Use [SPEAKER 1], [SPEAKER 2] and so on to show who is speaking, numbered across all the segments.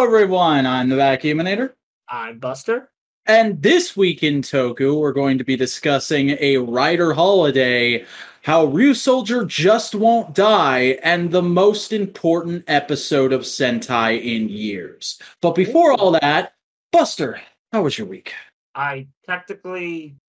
[SPEAKER 1] everyone, I'm the Vacuuminator.
[SPEAKER 2] I'm Buster.
[SPEAKER 1] And this week in Toku, we're going to be discussing a writer holiday, how Ryusoulger just won't die, and the most important episode of Sentai in years. But before all that, Buster, how was your week?
[SPEAKER 2] I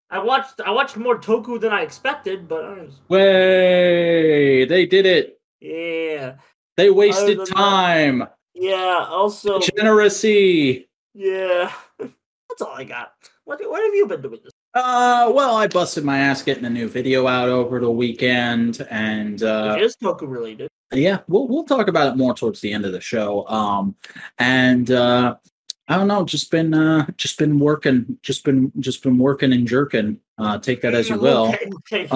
[SPEAKER 2] watched more Toku than I expected, but
[SPEAKER 1] Way, they did it.
[SPEAKER 2] Yeah.
[SPEAKER 1] They wasted time.
[SPEAKER 2] Yeah, also
[SPEAKER 1] Degeneracy.
[SPEAKER 2] Yeah. That's all I got. What have you been doing this?
[SPEAKER 1] Well, I busted my ass getting a new video out over the weekend, and
[SPEAKER 2] It is Toku related.
[SPEAKER 1] Yeah, we'll talk about it more towards the end of the show. I don't know, just been working and jerking. Take that as you will.
[SPEAKER 2] Okay.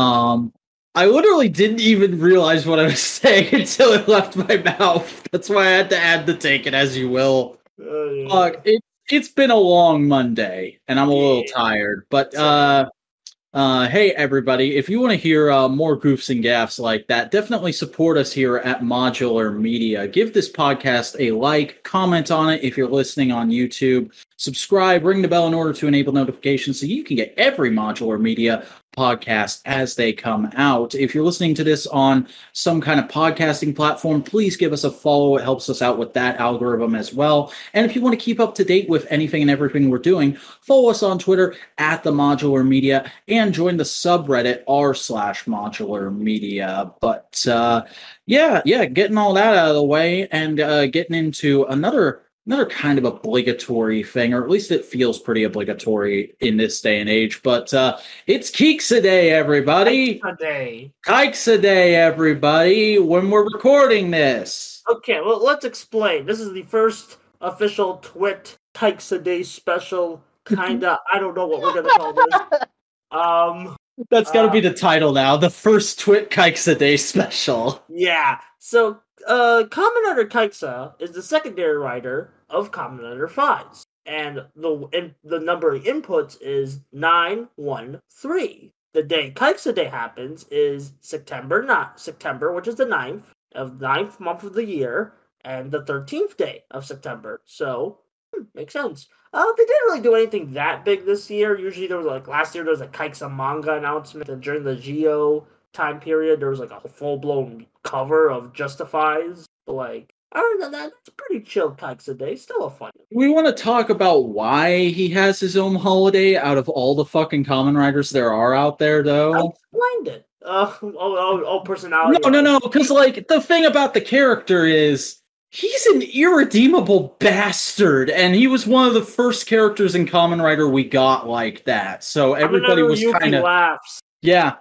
[SPEAKER 1] I literally didn't even realize what I was saying until it left my mouth. That's why I had to add the take it as you will.
[SPEAKER 2] Yeah.
[SPEAKER 1] It's been a long Monday, and I'm a little tired. But hey, everybody, if you want to hear more goofs and gaffs like that, definitely support us here at Modular Media. Give this podcast a like, comment on it if you're listening on YouTube, subscribe, ring the bell in order to enable notifications so you can get every Modular Media podcast as they come out. If you're listening to this on some kind of podcasting platform, please give us a follow. It helps us out with that algorithm as well. And if you want to keep up to date with anything and everything we're doing, follow us on Twitter at the Modular Media and join the subreddit r/Modular Media. But yeah, getting all that out of the way and getting into another kind of obligatory thing, or at least it feels pretty obligatory in this day and age. But it's Kaixa Day, everybody. Kaixa Day, everybody. When we're recording this.
[SPEAKER 2] Okay, well, let's explain. This is the first official TWIT Kaixa Day special. Kinda. I don't know what we're gonna call this.
[SPEAKER 1] That's got to be the title now. The first TWIT Kaixa Day special.
[SPEAKER 2] Yeah. So, Kamen Rider Kaixa is the secondary writer of Kamen Rider 5s, and the number of inputs is 913. The day Kaixa Day happens is September, which is the 9th month of the year, and the 13th day of September. So, makes sense. They didn't really do anything that big this year. Usually there was last year there was a Kaixa manga announcement, and during the Geo time period there was a full-blown cover of Justifies. But other than that, it's a pretty chill Kaixa Day. Still a fun.
[SPEAKER 1] We want to talk about why he has his own holiday out of all the fucking Kamen Riders there are out there, though.
[SPEAKER 2] I explained it. Personality.
[SPEAKER 1] No, because the thing about the character is he's an irredeemable bastard, and he was one of the first characters in Kamen Rider we got like that. So everybody was kind of
[SPEAKER 2] laughs.
[SPEAKER 1] Yeah,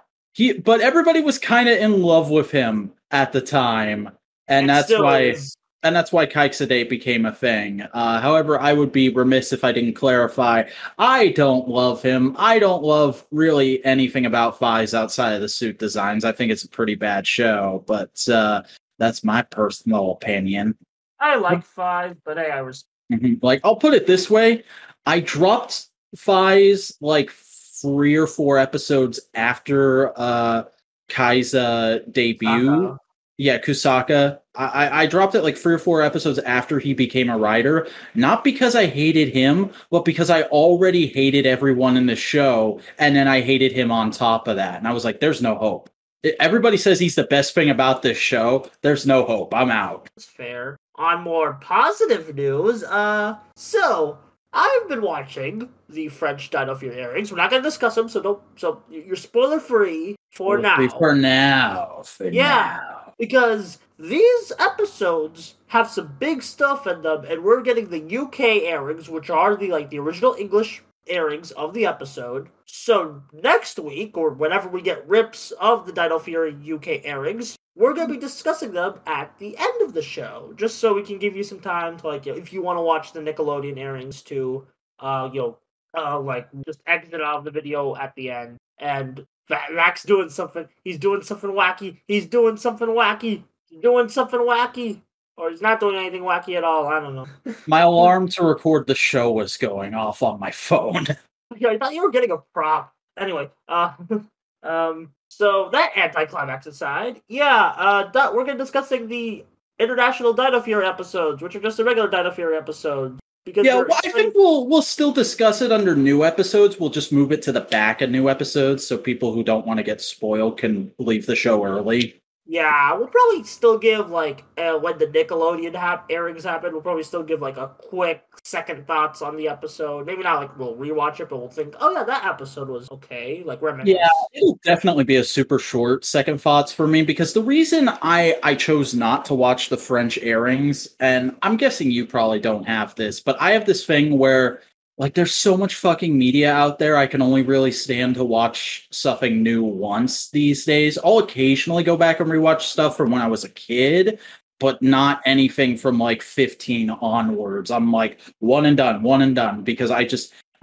[SPEAKER 1] but everybody was kind of in love with him at the time, and that's why. And that's why Kaixa Day became a thing. However, I would be remiss if I didn't clarify. I don't love him. I don't love really anything about Fives outside of the suit designs. I think it's a pretty bad show, but that's my personal opinion.
[SPEAKER 2] I like Five, but hey, I was
[SPEAKER 1] I'll put it this way: I dropped Fives 3 or 4 episodes after Kaiza debut. Yeah, Kusaka. I dropped it 3 or 4 episodes after he became a writer, not because I hated him, but because I already hated everyone in the show, and then I hated him on top of that. And I was like, there's no hope. Everybody says he's the best thing about this show. There's no hope. I'm out.
[SPEAKER 2] That's fair. On more positive news, so I've been watching the French Dino Fury airings. We're not going to discuss them, so you're spoiler free for now.
[SPEAKER 1] For now.
[SPEAKER 2] Because these episodes have some big stuff in them, and we're getting the UK airings, which are the original English airings of the episode. So next week, or whenever we get rips of the Dino Fury UK airings, we're going to be discussing them at the end of the show, just so we can give you some time to, if you want to watch the Nickelodeon airings to, just exit out of the video at the end. And Mac's doing something. He's doing something wacky. Or he's not doing anything wacky at all. I don't know.
[SPEAKER 1] My alarm to record the show was going off on my phone.
[SPEAKER 2] Yeah, I thought you were getting a prop. Anyway, so that anticlimax aside, we're going to be discussing the International Dino Fury episodes, which are just the regular Dino Fury episodes. Because
[SPEAKER 1] I think we'll still discuss it under new episodes. We'll just move it to the back of new episodes so people who don't want to get spoiled can leave the show early.
[SPEAKER 2] Yeah, we'll probably still give, like, when the Nickelodeon airings happen, we'll probably still give, like, a quick second thoughts on the episode. Maybe not, like, we'll rewatch it, but we'll think, oh, yeah, that episode was okay. Like, reminisce.
[SPEAKER 1] Yeah, it'll definitely be a super short second thoughts for me, because the reason I chose not to watch the French airings, and I'm guessing you probably don't have this, but I have this thing where, like, there's so much fucking media out there, I can only really stand to watch something new once these days. I'll occasionally go back and rewatch stuff from when I was a kid, but not anything from, like, 15 onwards. I'm, like, one and done, because I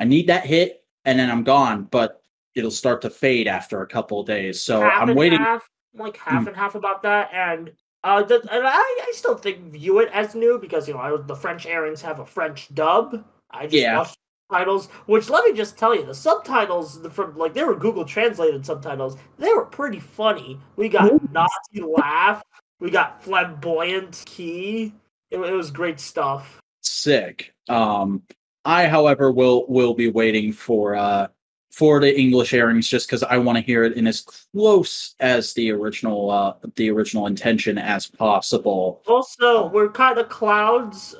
[SPEAKER 1] need that hit, and then I'm gone, but it'll start to fade after a couple of days, so I'm waiting.
[SPEAKER 2] Half and half about that, and I still view it as new, because, the French airings have a French dub. I just watched titles, which, let me just tell you, the subtitles they were Google translated subtitles. They were pretty funny. We got Nazi laugh, we got flamboyant key. It was great stuff.
[SPEAKER 1] Sick. I, however, will be waiting for the English airings, just because I want to hear it in as close as the original intention as possible.
[SPEAKER 2] Also, we're kind of clouds.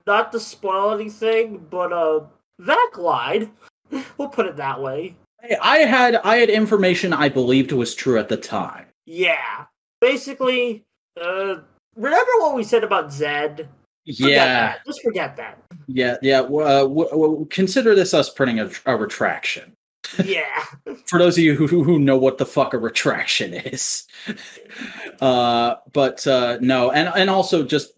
[SPEAKER 2] Not to spoil anything, but Vac lied. We'll put it that way.
[SPEAKER 1] I had information I believed was true at the time.
[SPEAKER 2] Yeah. Basically, remember what we said about Zed? Just forget that.
[SPEAKER 1] Yeah. Consider this us printing a retraction.
[SPEAKER 2] Yeah.
[SPEAKER 1] For those of you who know what the fuck a retraction is. But no, and also just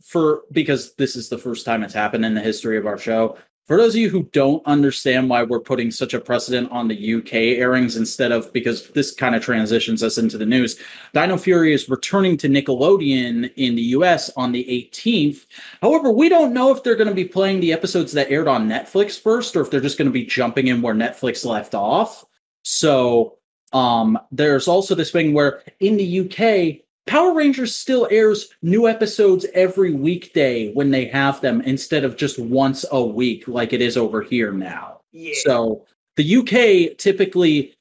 [SPEAKER 1] because this is the first time it's happened in the history of our show, for those of you who don't understand why we're putting such a precedent on the UK airings instead of, because this kind of transitions us into the news, Dino Fury is returning to Nickelodeon in the US on the 18th. However, we don't know if they're going to be playing the episodes that aired on Netflix first, or if they're just going to be jumping in where Netflix left off. So there's also this thing where in the UK, Power Rangers still airs new episodes every weekday when they have them, instead of just once a week like it is over here now.
[SPEAKER 2] Yeah.
[SPEAKER 1] So the UK typically,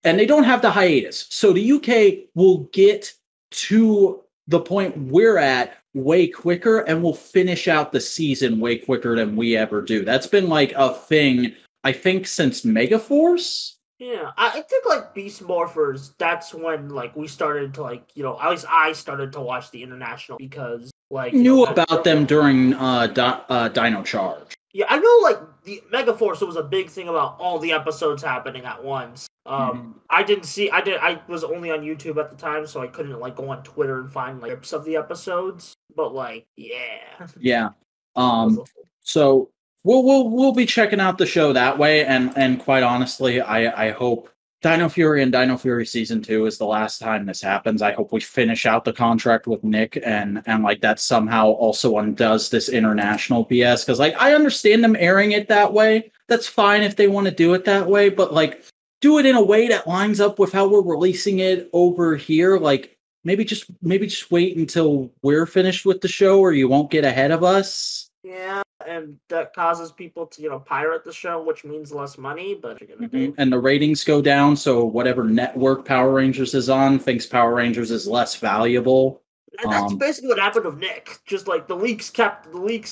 [SPEAKER 1] and they don't have the hiatus, so the UK will get to the point we're at way quicker, and will finish out the season way quicker than we ever do. That's been like a thing, I think, since Megaforce.
[SPEAKER 2] Yeah, I think, like, Beast Morphers, that's when, like, we started to, like, at least I started to watch the international, because, like...
[SPEAKER 1] Knew about them during Dino Charge.
[SPEAKER 2] Yeah, I know, like, the Megaforce, it was a big thing about all the episodes happening at once. I was only on YouTube at the time, so I couldn't, like, go on Twitter and find, like, clips of the episodes, but, like, yeah.
[SPEAKER 1] Yeah. So... We'll be checking out the show that way, and quite honestly, I hope Dino Fury and Dino Fury Season 2 is the last time this happens. I hope we finish out the contract with Nick, and like that somehow also undoes this international BS, because, like, I understand them airing it that way. That's fine if they want to do it that way, but, like, do it in a way that lines up with how we're releasing it over here. Like, maybe just wait until we're finished with the show, or you won't get ahead of us.
[SPEAKER 2] Yeah, and that causes people to, pirate the show, which means less money, but you're gonna do.
[SPEAKER 1] And the ratings go down, so whatever network Power Rangers is on thinks Power Rangers is less valuable.
[SPEAKER 2] And that's basically what happened with Nick. Just, like, the leaks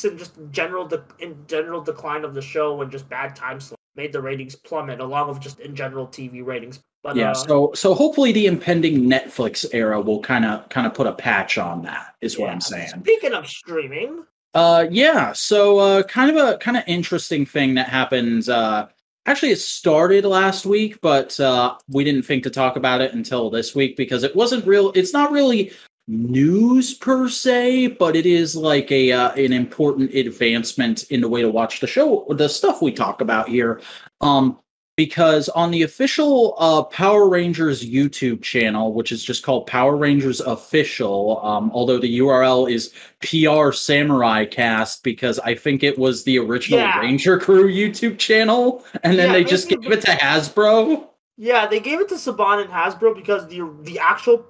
[SPEAKER 2] and just general decline of the show, and just bad time slot made the ratings plummet, along with just in general TV ratings. But,
[SPEAKER 1] yeah, so hopefully the impending Netflix era will kind of put a patch on that, is what I'm saying.
[SPEAKER 2] Speaking of streaming...
[SPEAKER 1] So kind of interesting thing that happens. Actually, it started last week, but we didn't think to talk about it until this week, because it's not really news per se, but it is like an important advancement in the way to watch the show, the stuff we talk about here. Because on the official Power Rangers YouTube channel, which is just called Power Rangers Official, although the URL is PR Samurai Cast, because I think it was the original Ranger Crew YouTube channel, and then they just gave it to Hasbro.
[SPEAKER 2] Yeah, they gave it to Saban and Hasbro because the actual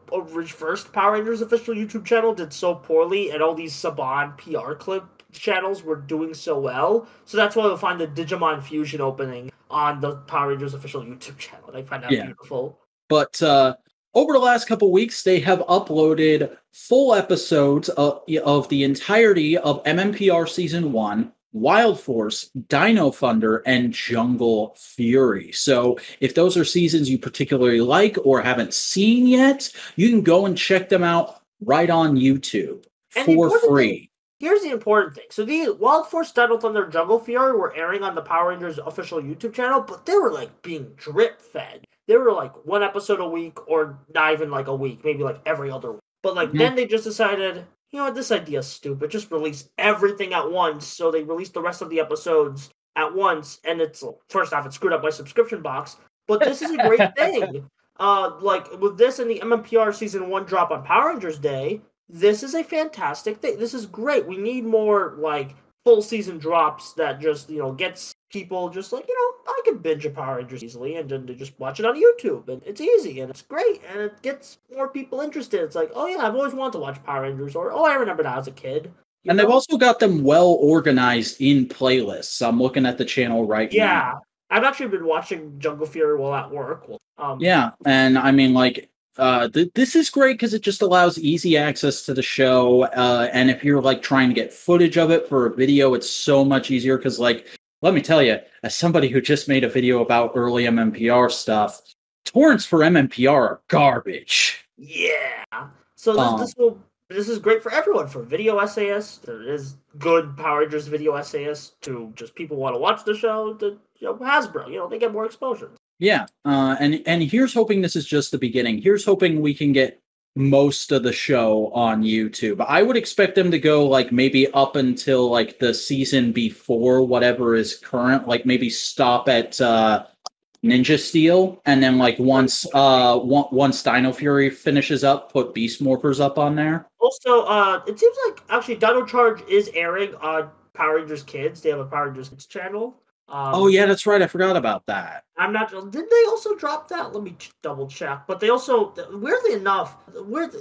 [SPEAKER 2] first Power Rangers official YouTube channel did so poorly, and all these Saban PR clip channels were doing so well. So that's why you'll find the Digimon Fusion opening on the Power Rangers official YouTube channel. And I find that beautiful.
[SPEAKER 1] But over the last couple weeks, they have uploaded full episodes of the entirety of MMPR Season 1, Wild Force, Dino Thunder, and Jungle Fury. So if those are seasons you particularly like or haven't seen yet, you can go and check them out right on YouTube for free.
[SPEAKER 2] Here's the important thing. So the Wild Force, Dino Thunder, Jungle Fury were airing on the Power Rangers official YouTube channel, but they were like being drip fed. They were like one episode a week, or not even like a week, maybe like every other week. But like then they just decided, you know what, this idea is stupid. Just release everything at once. So they released the rest of the episodes at once, and it's first off, it screwed up my subscription box. But this is a great thing. Like with this and the MMPR Season 1 drop on Power Rangers Day, this is a fantastic thing. This is great. We need more like full season drops that just, you know, gets people just like, you know, I can binge a Power Rangers easily and then just watch it on YouTube, and it's easy and it's great and it gets more people interested. It's like, oh yeah, I've always wanted to watch Power Rangers, or oh, I remember that as a kid.
[SPEAKER 1] And they've also got them well organized in playlists. I'm looking at the channel right now.
[SPEAKER 2] Yeah, I've actually been watching Jungle Fury while at work.
[SPEAKER 1] Yeah, and I mean, like, this is great because it just allows easy access to the show. And if you're like trying to get footage of it for a video, it's so much easier because, like, let me tell you, as somebody who just made a video about early MMPR stuff, torrents for MMPR are garbage.
[SPEAKER 2] Yeah. So this is great for everyone, for video essayists. There is good Power Rangers video essayists to just people who want to watch the show. To, you know, Hasbro, you know, they get more exposure.
[SPEAKER 1] Yeah, and here's hoping this is just the beginning. Here's hoping we can get most of the show on YouTube. I would expect them to go like maybe up until like the season before whatever is current, like maybe stop at Ninja Steel, and then like once Dino Fury finishes up, put Beast Morphers up on there.
[SPEAKER 2] Also, it seems like actually Dino Charge is airing on Power Rangers Kids. They have a Power Rangers Kids channel.
[SPEAKER 1] Oh yeah, that's right. I forgot about that.
[SPEAKER 2] I'm not. Did they also drop that? Let me double check. But they also, weirdly enough,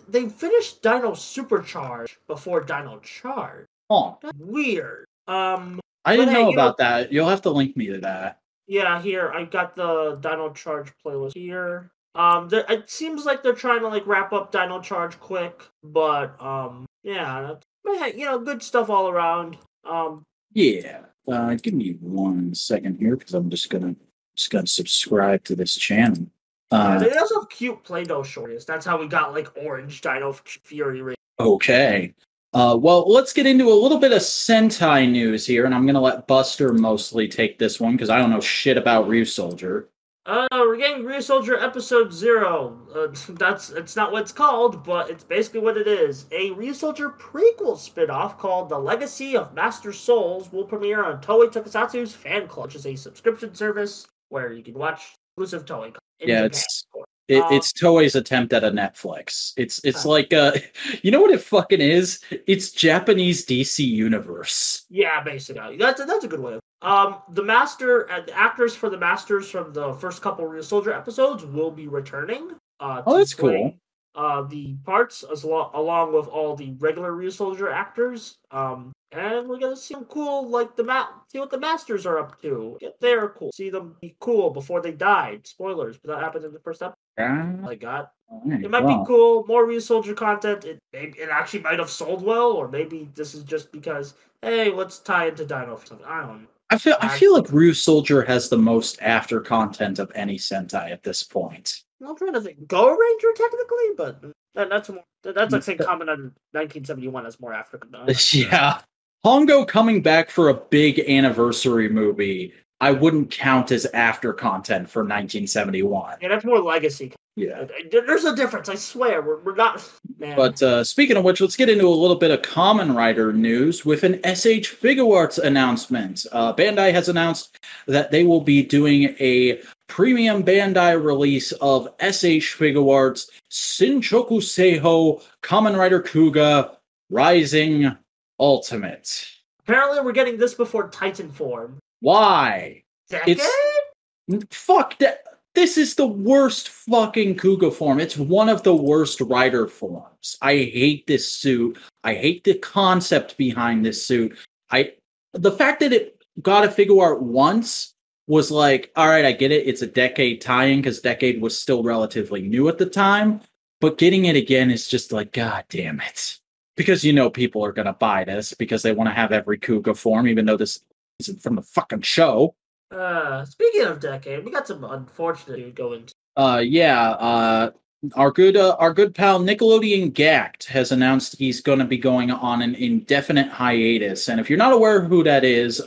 [SPEAKER 2] they finished Dino Supercharge before Dino Charge.
[SPEAKER 1] Oh,
[SPEAKER 2] that's weird.
[SPEAKER 1] I didn't know about that. You'll have to link me to that.
[SPEAKER 2] Yeah, here I got the Dino Charge playlist here. It seems like they're trying to like wrap up Dino Charge quick, but yeah, you know, good stuff all around.
[SPEAKER 1] Yeah. Give me 1 second here because I'm just gonna subscribe to this channel.
[SPEAKER 2] They also have cute Play-Doh shorties. That's how we got like orange Dino Fury.
[SPEAKER 1] Okay. Well, let's get into a little bit of Sentai news here, and I'm gonna let Buster mostly take this one because I don't know shit about Ryusoulger.
[SPEAKER 2] We're getting Ryusoulger Episode 0. It's not what it's called, but it's basically what it is. A Ryusoulger prequel spinoff called The Legacy of Master Souls will premiere on Toei Tokusatsu's Fan Club, which is a subscription service where you can watch exclusive Toei.
[SPEAKER 1] Yeah, it's Toei's attempt at a Netflix. It's like you know what it fucking is? It's Japanese DC Universe.
[SPEAKER 2] Yeah, basically. That's a good way of the actors for the Masters from the first couple Ryusoulger episodes will be returning.
[SPEAKER 1] That's cool.
[SPEAKER 2] The parts along with all the regular Ryusoulger actors. And we're gonna see them cool, like see what the Masters are up to. Get there cool. See them be cool before they died. Spoilers, but that happened in the first episode. I got. It might be cool. More Ryusoulger content. It actually might have sold well, or maybe this is just because, hey, let's tie into Dino for something. I don't know.
[SPEAKER 1] I feel like Ryusoulger has the most after content of any Sentai at this point.
[SPEAKER 2] I'm trying to think. Go Ranger technically, but that's like saying Kamen Rider 1971 has more after.
[SPEAKER 1] Yeah, Hongo coming back for a big anniversary movie. I wouldn't count as after content for 1971.
[SPEAKER 2] Yeah, that's more legacy.
[SPEAKER 1] Yeah.
[SPEAKER 2] There's a difference, I swear. We're not... Man.
[SPEAKER 1] But speaking of which, let's get into a little bit of Kamen Rider news with an SH Figuarts announcement. Bandai has announced that they will be doing a premium Bandai release of SH Figuarts Shinchoku Seiho Kamen Rider Kuuga Rising Ultimate.
[SPEAKER 2] Apparently we're getting this before Titan Form.
[SPEAKER 1] Why?
[SPEAKER 2] Decade?
[SPEAKER 1] Fuck that. This is the worst fucking Kuuga form. It's one of the worst rider forms. I hate this suit. I hate the concept behind this suit. The fact that it got a figure art once was like, all right, I get it. It's a Decade tie-in because Decade was still relatively new at the time. But getting it again is just like, God damn it. Because people are going to buy this because they want to have every Kuuga form, even though this isn't from the fucking show.
[SPEAKER 2] Speaking of Decade, we got some unfortunate to go into.
[SPEAKER 1] Our good pal Nickelodeon Gackt has announced he's going to be going on an indefinite hiatus. And if you're not aware of who that is,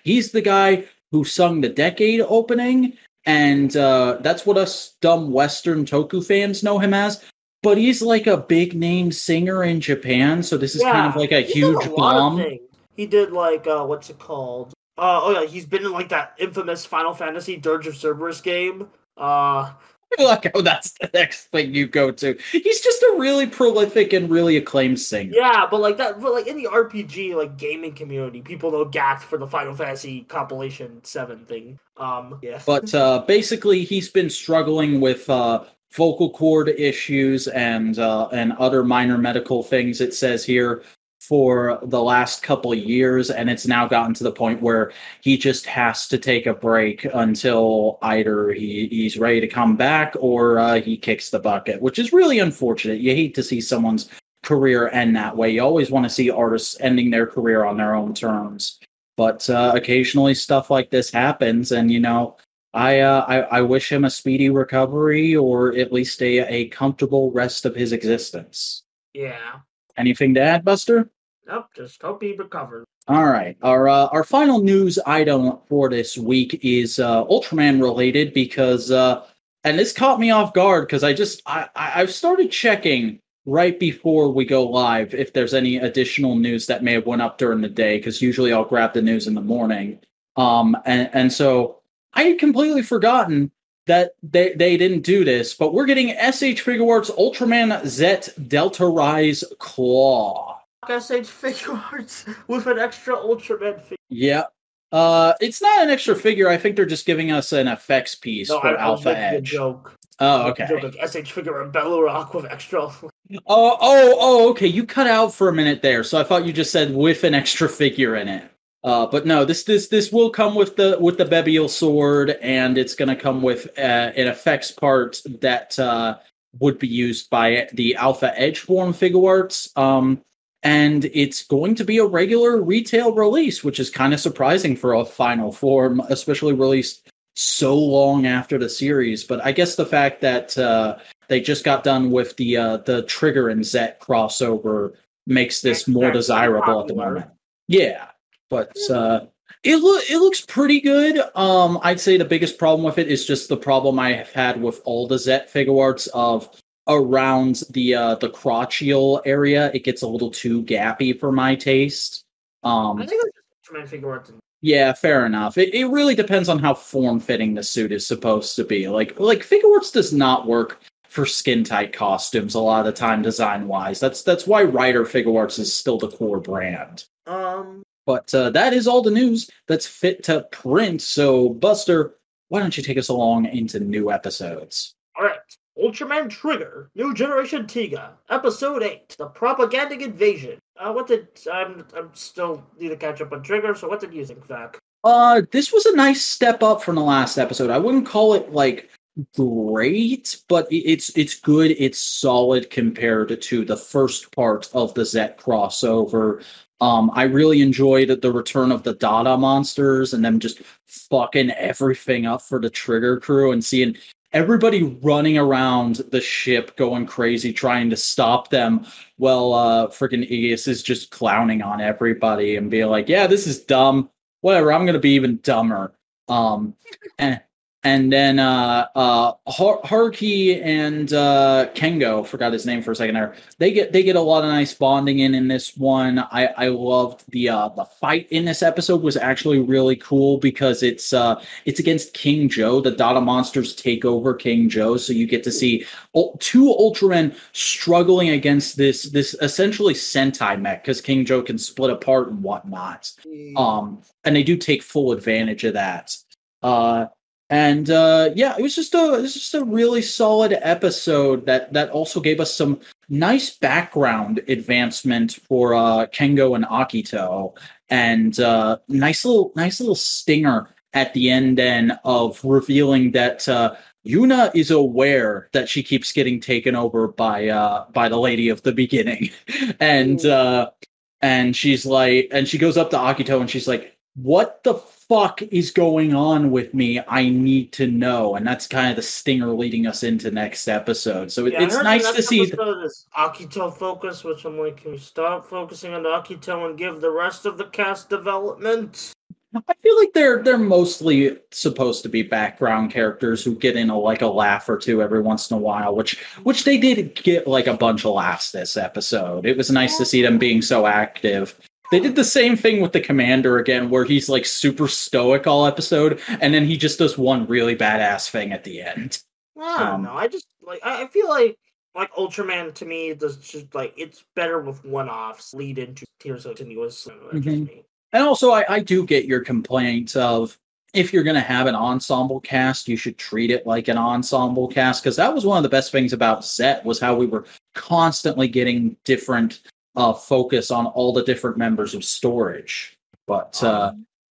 [SPEAKER 1] he's the guy who sung the Decade opening, and that's what us dumb Western Toku fans know him as. But he's like a big name singer in Japan, so this is kind of like a huge bomb.
[SPEAKER 2] He did like what's it called? He's been in like that infamous Final Fantasy Dirge of Cerberus game.
[SPEAKER 1] I like how that's the next thing you go to. He's just a really prolific and really acclaimed singer.
[SPEAKER 2] Yeah, but like in the RPG like gaming community, people know Gackt for the Final Fantasy compilation 7 thing. Yeah.
[SPEAKER 1] But basically, he's been struggling with vocal cord issues and other minor medical things. It says here, for the last couple of years, and it's now gotten to the point where he just has to take a break until either he's ready to come back or he kicks the bucket, which is really unfortunate. You hate to see someone's career end that way. You always want to see artists ending their career on their own terms. But occasionally stuff like this happens, and I wish him a speedy recovery or at least a comfortable rest of his existence.
[SPEAKER 2] Yeah.
[SPEAKER 1] Anything to add, Buster?
[SPEAKER 2] Nope, just hope he recovers.
[SPEAKER 1] All right. Our final news item for this week is Ultraman related because, and this caught me off guard because I've started checking right before we go live if there's any additional news that may have went up during the day, because usually I'll grab the news in the morning. And so I had completely forgotten that they didn't do this, but we're getting SH Figuarts Ultraman Zet Delta Rise Claw.
[SPEAKER 2] SH Figuarts with an extra Ultraman figure.
[SPEAKER 1] Yeah. It's not an extra figure. I think they're just giving us an effects piece for Alpha Edge.
[SPEAKER 2] Joke.
[SPEAKER 1] Oh, okay.
[SPEAKER 2] Joke like SH Figure and Bellorak with extra.
[SPEAKER 1] Okay. You cut out for a minute there, so I thought you just said with an extra figure in it. But no, this will come with the Bebiel sword, and it's going to come with an effects part that would be used by the Alpha Edge form Figuarts. And it's going to be a regular retail release, which is kind of surprising for a final form, especially released so long after the series. But I guess the fact that they just got done with the Trigger and Zet crossover makes this more desirable at the moment. Yeah. But it looks pretty good. I'd say the biggest problem with it is just the problem I have had with all the Zet Figuarts of around the crotchial area. It gets a little too gappy for my taste.
[SPEAKER 2] I think it's Ultraman Figuarts.
[SPEAKER 1] Yeah, fair enough. It really depends on how form-fitting the suit is supposed to be. Like Figuarts does not work for skin-tight costumes a lot of the time, design-wise. That's why Rider Figuarts is still the core brand. But that is all the news that's fit to print. So, Buster, why don't you take us along into new episodes?
[SPEAKER 2] All right. Ultraman Trigger, New Generation Tiga, Episode 8, The Propagandic Invasion. I'm still need to catch up on Trigger, so what did you think, Zach?
[SPEAKER 1] This was a nice step up from the last episode. I wouldn't call it, great, but it's good. It's solid compared to the first part of the Zet crossover. I really enjoyed the return of the Dada monsters and them just fucking everything up for the Trigger crew and seeing everybody running around the ship going crazy trying to stop them while freaking Aegis is just clowning on everybody and being like, yeah, this is dumb. Whatever, I'm going to be even dumber. And then Haruki and Kengo, forgot his name for a second there. They get a lot of nice bonding in this one. I loved the fight in this episode was actually really cool because it's against King Joe. The Dada monsters take over King Joe, so you get to see two Ultramen struggling against this essentially Sentai mech because King Joe can split apart and whatnot. And they do take full advantage of that. And it was just a really solid episode that also gave us some nice background advancement for Kengo and Akito, and nice little stinger at the end then of revealing that Yuna is aware that she keeps getting taken over by the lady of the beginning, and she's like, and she goes up to Akito and she's like, "What the fuck is going on with me? I need to know." And that's kind of the stinger leading us into next episode. So it's nice to see.
[SPEAKER 2] This Akito focus, which I'm like, can we stop focusing on Akito and give the rest of the cast development?
[SPEAKER 1] I feel like they're mostly supposed to be background characters who get in a laugh or two every once in a while, which they did get like a bunch of laughs this episode. It was nice to see them being so active. They did the same thing with the commander again, where he's like super stoic all episode, and then he just does one really badass thing at the end.
[SPEAKER 2] I don't know. I just I feel like Ultraman to me does just like it's better with one-offs lead into tiers of continuous.
[SPEAKER 1] And also, I do get your complaint of if you're going to have an ensemble cast, you should treat it like an ensemble cast, because that was one of the best things about Sept was how we were constantly getting different focus on all the different members of Storage. But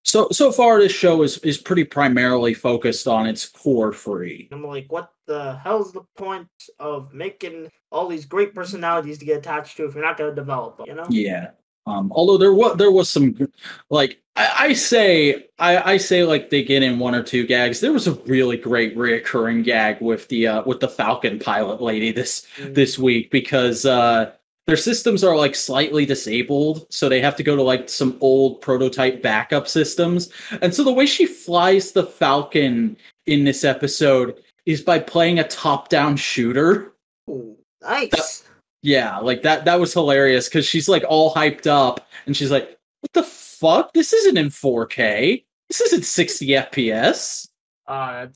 [SPEAKER 1] so far, this show is pretty primarily focused on its core three.
[SPEAKER 2] I'm like, what the hell's the point of making all these great personalities to get attached to if you're not going to develop them? You know?
[SPEAKER 1] Yeah. Although there was some, like, I say like they get in one or two gags. There was a really great reoccurring gag with the Falcon pilot lady this week, because their systems are like slightly disabled, so they have to go to like some old prototype backup systems. And so the way she flies the Falcon in this episode is by playing a top-down shooter.
[SPEAKER 2] Ooh, nice.
[SPEAKER 1] Yeah, like that was hilarious, because she's like all hyped up and she's like, "What the fuck? This isn't in 4K. This isn't 60 FPS."
[SPEAKER 2] Can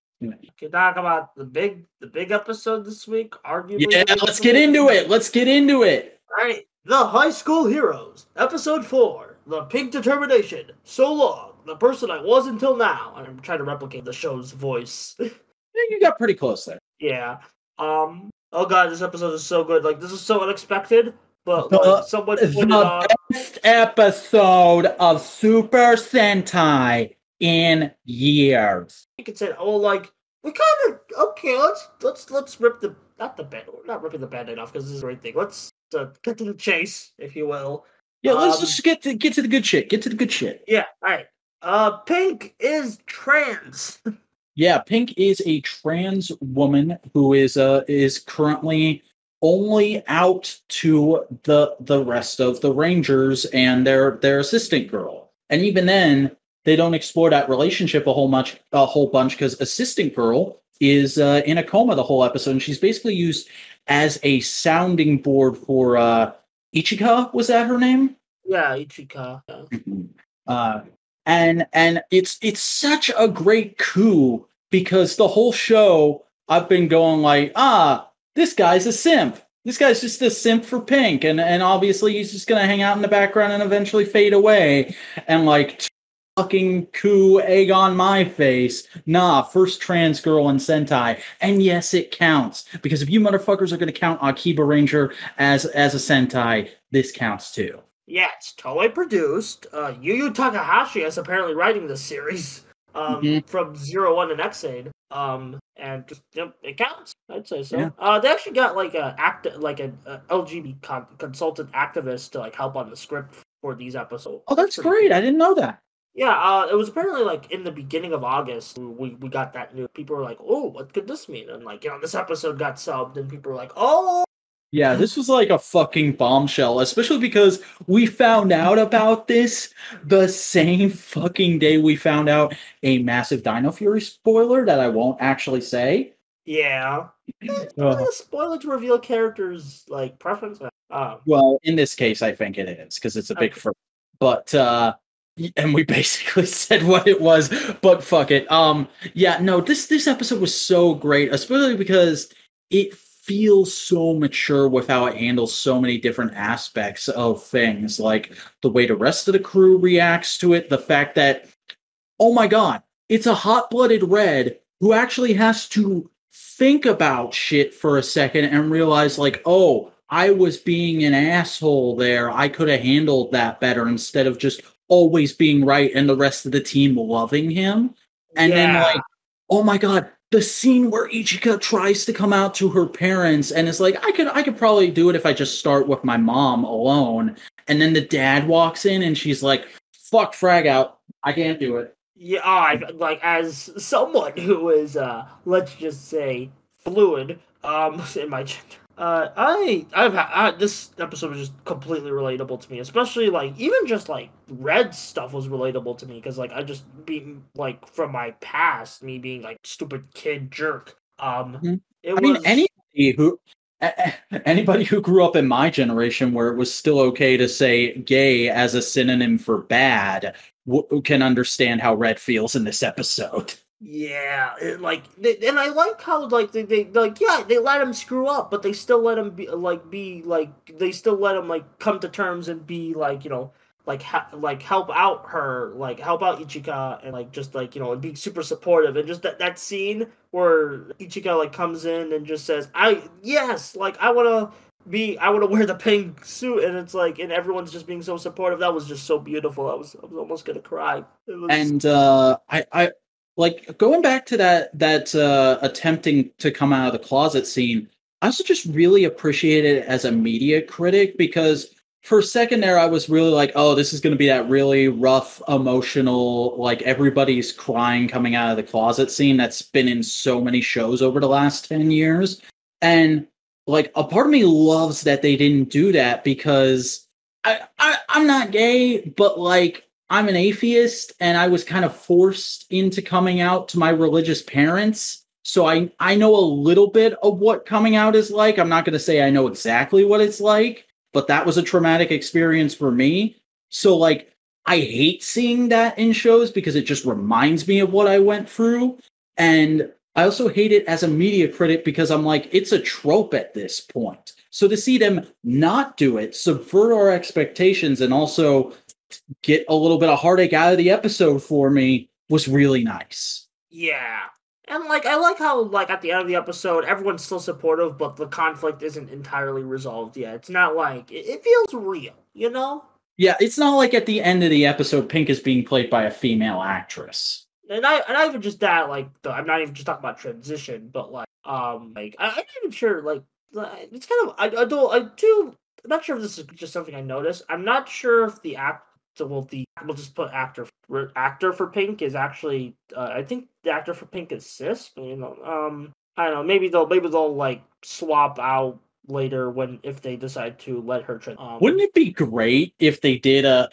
[SPEAKER 2] you talk about the big episode this week? Arguably,
[SPEAKER 1] yeah, let's get into it.
[SPEAKER 2] All right, The High School Heroes, Episode 4, The Pink Determination. So long, the person I was until now. I'm trying to replicate the show's voice.
[SPEAKER 1] You got pretty close there.
[SPEAKER 2] Yeah. Oh god, this episode is so good. Like, this is so unexpected, but like, someone pointed out
[SPEAKER 1] the best episode of Super Sentai in years.
[SPEAKER 2] You could say, oh, like, we kind of okay. Let's rip the not ripping the band-aid off, because this is a great thing. Let's get to the chase, if you will.
[SPEAKER 1] Yeah, let's just get to the good shit. Get to the good shit.
[SPEAKER 2] Yeah, all right. Pink is trans.
[SPEAKER 1] Yeah, Pink is a trans woman who is currently only out to the rest of the Rangers and their assistant girl. And even then, they don't explore that relationship a whole bunch, because assistant girl is in a coma the whole episode, and she's basically used as a sounding board for Ichika. Was that her name?
[SPEAKER 2] Yeah, Ichika. Yeah.
[SPEAKER 1] And it's such a great coup, because the whole show I've been going like, this guy's a simp. This guy's just a simp for Pink, and obviously he's just gonna hang out in the background and eventually fade away. And like, fucking coup, egg on my face. Nah, first trans girl in Sentai. And yes, it counts, because if you motherfuckers are gonna count Akiba Ranger as a Sentai, this counts too.
[SPEAKER 2] Yeah, it's totally produced. Yu Yu Takahashi is apparently writing this series from 01 and X-Aid. And just, it counts. I'd say so. Yeah. They actually got like a LGBT consultant activist to like help on the script for these episodes.
[SPEAKER 1] Oh, that's great. I didn't know that.
[SPEAKER 2] Yeah, it was apparently like in the beginning of August we got that news. People were like, "Oh, what could this mean?" And like, this episode got subbed, and people were like, "Oh."
[SPEAKER 1] Yeah, this was like a fucking bombshell, especially because we found out about this the same fucking day we found out a massive Dino Fury spoiler that I won't actually say.
[SPEAKER 2] Yeah. A spoiler to reveal characters' like preference.
[SPEAKER 1] Well, in this case, I think it is, because it's a big first. But and we basically said what it was, but fuck it. Yeah, no, this episode was so great, especially because it feels so mature with how it handles so many different aspects of things, like the way the rest of the crew reacts to it, the fact that, oh my god, it's a hot-blooded red who actually has to think about shit for a second and realize, like, oh, I was being an asshole there. I could have handled that better instead of just always being right and the rest of the team loving him. And then, like, oh my god, the scene where Ichika tries to come out to her parents and is like, I could probably do it if I just start with my mom alone. And then the dad walks in and she's like, fuck frag out. I can't do it.
[SPEAKER 2] Yeah, like, as someone who is, let's just say, fluid, in my gender. This episode was just completely relatable to me, especially, like, even just, like, Red stuff was relatable to me, because, like, I just being, like, from my past, me being, like, stupid kid jerk,
[SPEAKER 1] anybody who grew up in my generation where it was still okay to say gay as a synonym for bad can understand how Red feels in this episode.
[SPEAKER 2] Yeah, and I like how, like, they let him screw up, but they still let him they still let him, like, come to terms and be, like, you know, like, help out Ichika, and, like, just, like, you know, and being super supportive, and just that scene where Ichika, like, comes in and just says, I want to wear the pink suit, and it's like, and everyone's just being so supportive. That was just so beautiful. I was almost gonna cry.
[SPEAKER 1] And I like, going back to that attempting to come out of the closet scene, I also just really appreciate it as a media critic, because for a second there I was really like, oh, this is going to be that really rough, emotional, like, everybody's crying coming out of the closet scene that's been in so many shows over the last 10 years. And, like, a part of me loves that they didn't do that, because I'm not gay, but, like, I'm an atheist, and I was kind of forced into coming out to my religious parents. So I know a little bit of what coming out is like. I'm not going to say I know exactly what it's like, but that was a traumatic experience for me. So, like, I hate seeing that in shows because it just reminds me of what I went through. And I also hate it as a media critic because I'm like, it's a trope at this point. So to see them not do it, subvert our expectations, and also get a little bit of heartache out of the episode for me was really nice.
[SPEAKER 2] Yeah. And, like, I like how, like, at the end of the episode, everyone's still supportive, but the conflict isn't entirely resolved yet. It's not like, it feels real, you know?
[SPEAKER 1] Yeah, it's not like at the end of the episode, Pink is being played by a female actress.
[SPEAKER 2] And not even just that, like, I'm not even just talking about transition, but, like, I'm not even sure, like, it's kind of, I'm not sure if this is just something I noticed. I'm not sure if we'll just put actor for Pink is actually, I think the actor for Pink is cis. You know, I don't know. Maybe they'll like swap out later if they decide to let her.
[SPEAKER 1] Wouldn't it be great if they did a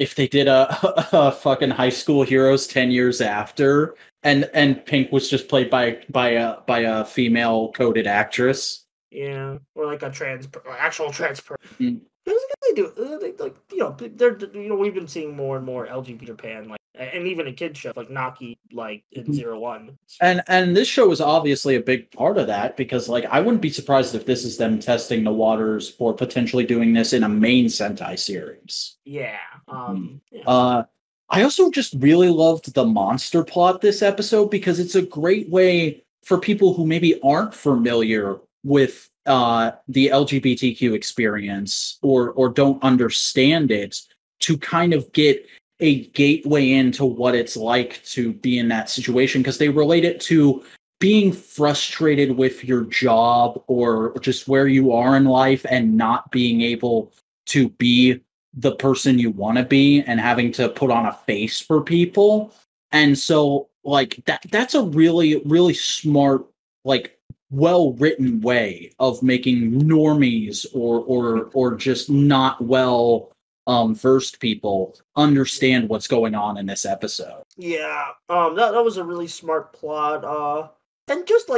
[SPEAKER 1] fucking High School Heroes 10 years after, and Pink was just played by a female coded actress?
[SPEAKER 2] Yeah, or like actual trans person. Mm. They do. Like, you know, they're, you know, we've been seeing more and more LGBT Japan, like, and even a kid show like Naki, like in 01.
[SPEAKER 1] And this show is obviously a big part of that, because, like, I wouldn't be surprised if this is them testing the waters for potentially doing this in a main Sentai series.
[SPEAKER 2] Yeah.
[SPEAKER 1] I also just really loved the monster plot this episode, because it's a great way for people who maybe aren't familiar with the LGBTQ experience or don't understand it to kind of get a gateway into what it's like to be in that situation, because they relate it to being frustrated with your job or just where you are in life and not being able to be the person you want to be and having to put on a face for people. And so, like, that's a really, really smart, like, well-written way of making normies or just not well versed people understand what's going on in this episode.
[SPEAKER 2] Yeah, that was a really smart plot. And just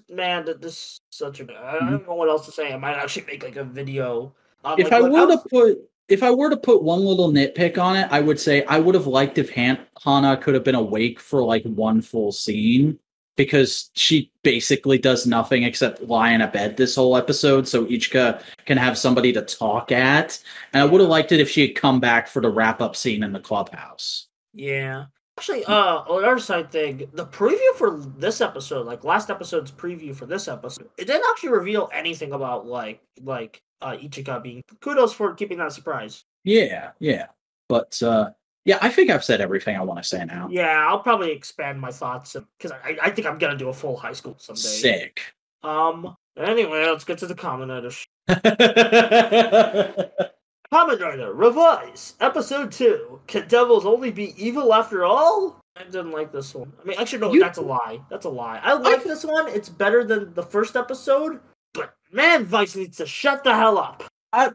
[SPEAKER 2] man, that this is such a, I don't know what else to say. I might actually make like a video.
[SPEAKER 1] If I were to put one little nitpick on it, I would say I would have liked if Hana could have been awake for like one full scene, because she basically does nothing except lie in a bed this whole episode, so Ichika can have somebody to talk at. And I would have liked it if she had come back for the wrap-up scene in the clubhouse.
[SPEAKER 2] Yeah. Actually, on another side thing, the preview for this episode, like last episode's preview for this episode, it didn't actually reveal anything about Ichika being. Kudos for keeping that a surprise.
[SPEAKER 1] Yeah. But yeah, I think I've said everything I want to say now.
[SPEAKER 2] Yeah, I'll probably expand my thoughts because I think I'm gonna do a full high school someday.
[SPEAKER 1] Sick.
[SPEAKER 2] Anyway, let's get to the Kamen Rider. Kamen Rider Revise Episode 2. Can devils only be evil after all? I didn't like this one. I mean, actually, no, that's a lie. That's a lie. I like this one. It's better than the first episode, but man, Vice needs to shut the hell up.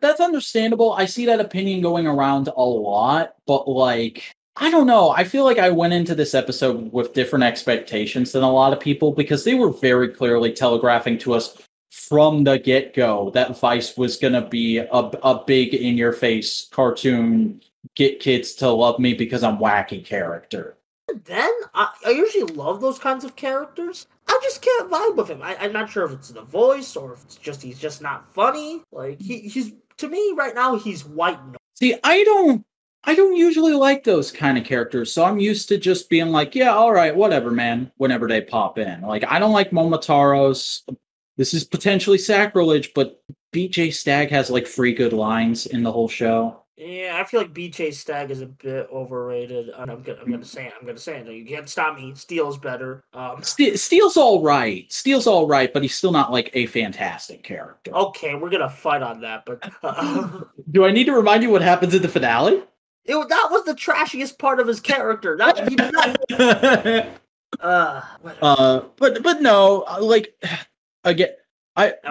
[SPEAKER 1] That's understandable. I see that opinion going around a lot, but like, I don't know. I feel like I went into this episode with different expectations than a lot of people because they were very clearly telegraphing to us from the get-go that Vice was going to be a big in-your-face cartoon, get kids to love me because I'm wacky character.
[SPEAKER 2] Then, I usually love those kinds of characters. I just can't vibe with him. I'm not sure if it's the voice or if it's just he's just not funny. Like, he's to me, right now, he's white noise.
[SPEAKER 1] See, I don't usually like those kind of characters, so I'm used to just being like, yeah, all right, whatever, man, whenever they pop in. Like, I don't like Momotaro's. This is potentially sacrilege, but BJ Stagg has like 3 good lines in the whole show.
[SPEAKER 2] Yeah, I feel like BJ Stagg is a bit overrated. And I'm gonna say it. You can't stop me. Steel's better.
[SPEAKER 1] Steel's all right. Steel's all right, but he's still not like a fantastic character.
[SPEAKER 2] Okay, we're gonna fight on that. But
[SPEAKER 1] do I need to remind you what happens in the finale?
[SPEAKER 2] That was the trashiest part of his character. He did not.
[SPEAKER 1] But no, like. Again,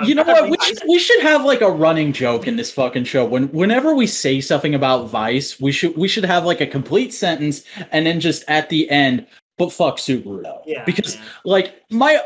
[SPEAKER 1] you know what? We should have like a running joke in this fucking show. Whenever we say something about Vice, we should have like a complete sentence and then just at the end, but fuck Subaru. Yeah, because like my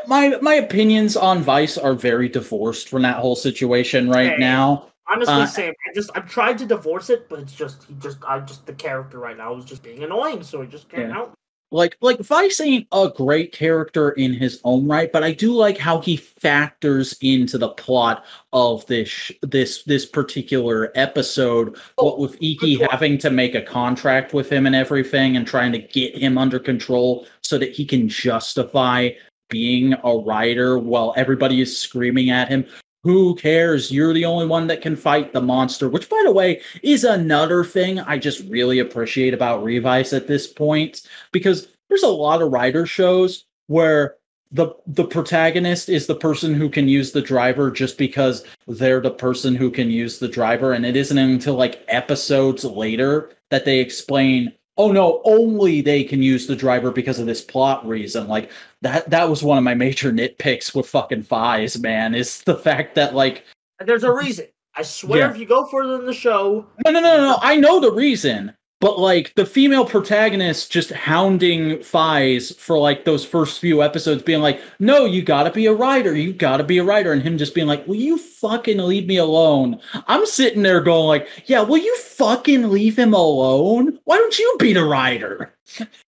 [SPEAKER 1] opinions on Vice are very divorced from that whole situation now.
[SPEAKER 2] Honestly, same. I'm trying to divorce it, but it's just the character right now is just being annoying, so it just can't help.
[SPEAKER 1] Like Vice ain't a great character in his own right, but I do like how he factors into the plot of this particular episode. What with Iki having to make a contract with him and everything, and trying to get him under control so that he can justify being a writer while everybody is screaming at him. Who cares? You're the only one that can fight the monster, which, by the way, is another thing I just really appreciate about Revice at this point, because there's a lot of writer shows where the protagonist is the person who can use the driver just because they're the person who can use the driver, and it isn't until like episodes later that they explain, oh no, only they can use the driver because of this plot reason. Like, that was one of my major nitpicks with fucking Fies, man, is the fact that, like...
[SPEAKER 2] And there's a reason. I swear if you go further in the show...
[SPEAKER 1] No, I know the reason. But, like, the female protagonist just hounding Fies for, like, those first few episodes being like, no, you gotta be a writer, and him just being like, will you fucking leave me alone? I'm sitting there going like, yeah, will you fucking leave him alone? Why don't you be the writer?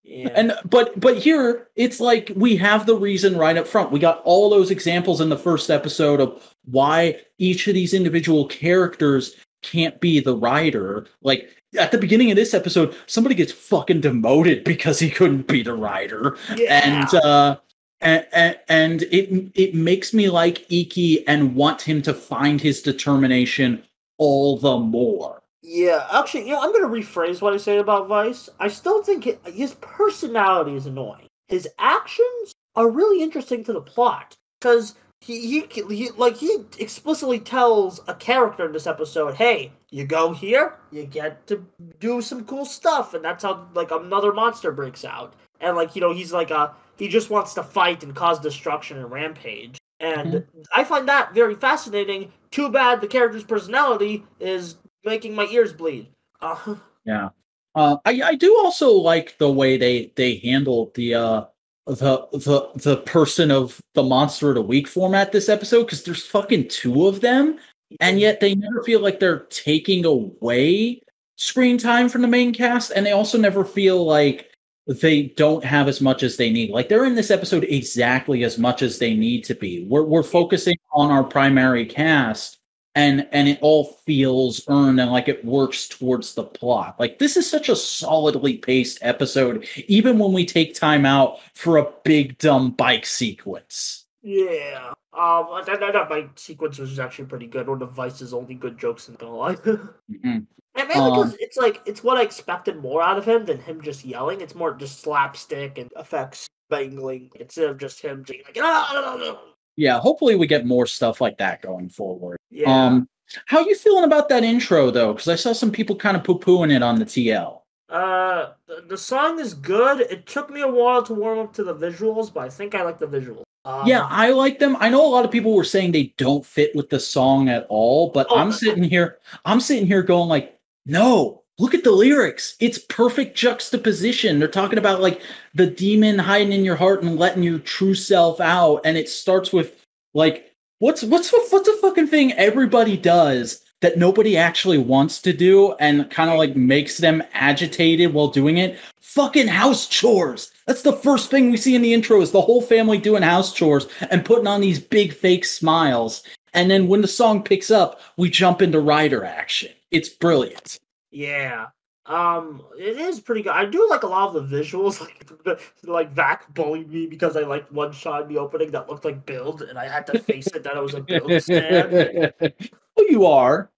[SPEAKER 1] Yeah. But here, it's like, we have the reason right up front. We got all those examples in the first episode of why each of these individual characters can't be the writer. Like, at the beginning of this episode, somebody gets fucking demoted because he couldn't be the writer. Yeah. And it makes me like Iki and want him to find his determination all the more.
[SPEAKER 2] Yeah, actually, I'm going to rephrase what I say about Vice. I still think his personality is annoying. His actions are really interesting to the plot, because he explicitly tells a character in this episode, hey, you go here, you get to do some cool stuff, and that's how, like, another monster breaks out. And, like, he's like, he just wants to fight and cause destruction and rampage. And I find that very fascinating. Too bad the character's personality is making my ears bleed.
[SPEAKER 1] Yeah. I do also like the way they handled the person of the Monster of the Week format this episode, because there's fucking 2 of them, and yet they never feel like they're taking away screen time from the main cast, and they also never feel like they don't have as much as they need. Like, they're in this episode exactly as much as they need to be. We're focusing on our primary cast, and it all feels earned and like it works towards the plot. Like, this is such a solidly paced episode, even when we take time out for a big dumb bike sequence.
[SPEAKER 2] Yeah. That bike sequence was actually pretty good. One of Vice's only good jokes in the life.
[SPEAKER 1] Mm-hmm.
[SPEAKER 2] And mainly because it's what I expected more out of him than him just yelling. It's more just slapstick and effects bangling instead of just him being like, ah!
[SPEAKER 1] Yeah, hopefully we get more stuff like that going forward.
[SPEAKER 2] Yeah.
[SPEAKER 1] How you feeling about that intro though? Because I saw some people kind of poo-pooing it on the TL.
[SPEAKER 2] The song is good. It took me a while to warm up to the visuals, but I think I like the visuals.
[SPEAKER 1] Yeah, I like them. I know a lot of people were saying they don't fit with the song at all, but I'm sitting here going like, no, look at the lyrics. It's perfect juxtaposition. They're talking about like the demon hiding in your heart and letting your true self out, and it starts with like, what's a fucking thing everybody does that nobody actually wants to do and kind of like makes them agitated while doing it? Fucking house chores. That's the first thing we see in the intro, is the whole family doing house chores and putting on these big fake smiles. And then when the song picks up, we jump into rider action. It's brilliant.
[SPEAKER 2] Yeah. It is pretty good. I do like a lot of the visuals, like Vac bullied me because I like one shot in the opening that looked like Build, and I had to face it that it was a Build stand.
[SPEAKER 1] Well, you are